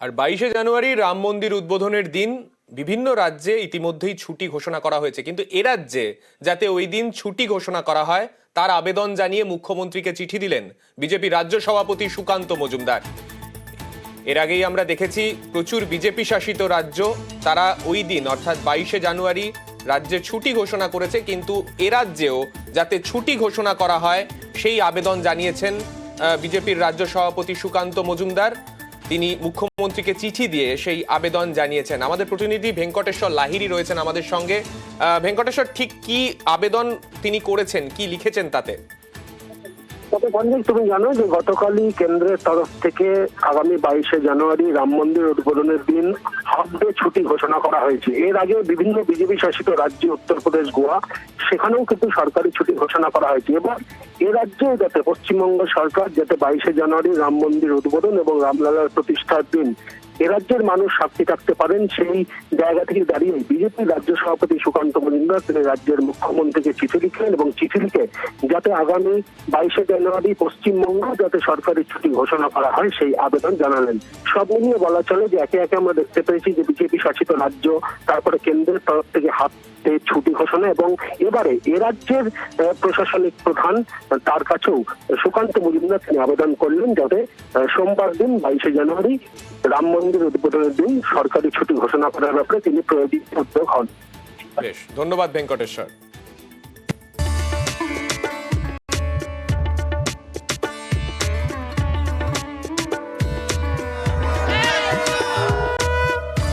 আর 22শে জানুয়ারি রাম মন্দির উদ্বোধনের দিন বিভিন্ন রাজ্যে ইতিমধ্যেই ছুটি ঘোষণা করা হয়েছে, কিন্তু এ রাজ্যে যাতে ওই দিন ছুটি ঘোষণা করা হয় তার আবেদন জানিয়ে মুখ্যমন্ত্রীকে চিঠি দিলেন বিজেপি রাজ্য সভাপতি সুকান্ত মজুমদার। এর আগেই আমরা দেখেছি প্রচুর বিজেপি শাসিত রাজ্য তারা ওই দিন অর্থাৎ 22শে জানুয়ারি রাজ্যে ছুটি ঘোষণা করেছে, কিন্তু এ রাজ্যেও যাতে ছুটি ঘোষণা করা হয় সেই আবেদন জানিয়েছেন বিজেপির রাজ্য সভাপতি সুকান্ত মজুমদার। তিনি মুখ্যমন্ত্রীকে চিঠি দিয়ে সেই আবেদন জানিয়েছেন। আমাদের প্রতিনিধি ভেঙ্কটেশ্বর লাহিড়ী রয়েছেন আমাদের সঙ্গে। ভেঙ্কটেশ্বর, ঠিক কি আবেদন তিনি করেছেন, কি লিখেছেন তাতে? তবে সঞ্জয়, তুমি জানো যে গতকালই কেন্দ্রের তরফ থেকে আগামী 22শে জানুয়ারি রাম মন্দির উদ্বোধনের দিন হাফ ডে ছুটি ঘোষণা করা হয়েছে। এর আগে বিভিন্ন বিজেপি শাসিত রাজ্য উত্তরপ্রদেশ, গোয়া, সেখানেও কিন্তু সরকারি ছুটি ঘোষণা করা হয়েছে। এবার এ রাজ্যে যাতে পশ্চিমবঙ্গ সরকার যাতে 22শে জানুয়ারি রাম মন্দির উদ্বোধন এবং রামলালার প্রতিষ্ঠার দিন এ রাজ্যের মানুষ সাক্ষী থাকতে পারেন, সেই জায়গা থেকে দাঁড়িয়ে বিজেপি রাজ্য সভাপতি সুকান্ত মজুমদার তিনি রাজ্যের মুখ্যমন্ত্রীকে চিঠি লিখলেন এবং চিঠি লিখে যাতে আগামী 22শে জানুয়ারি পশ্চিমবঙ্গ যাতে সরকারি ছুটি ঘোষণা করা হয় সেই আবেদন জানালেন। সব মিলিয়ে বলা চলে যে একে একে আমরা দেখতে পেয়েছি যে বিজেপি শাসিত রাজ্য, তারপরে কেন্দ্রের তরফ থেকে হাত ছুটি ঘোষণা এবং এবারে এ রাজ্যের প্রশাসনিক প্রধান তার কাছেও সুকান্ত মজুমদার তিনি আবেদন করলেন যাতে সোমবার দিন 22শে জানুয়ারি রাম মন্দির উদ্বোধনের দিন সরকারি ছুটি ঘোষণা করার ব্যাপারে তিনি প্রয়োজনীয় উদ্যোগ হন। বেশ, ধন্যবাদ ভেঙ্কটেশ্বর।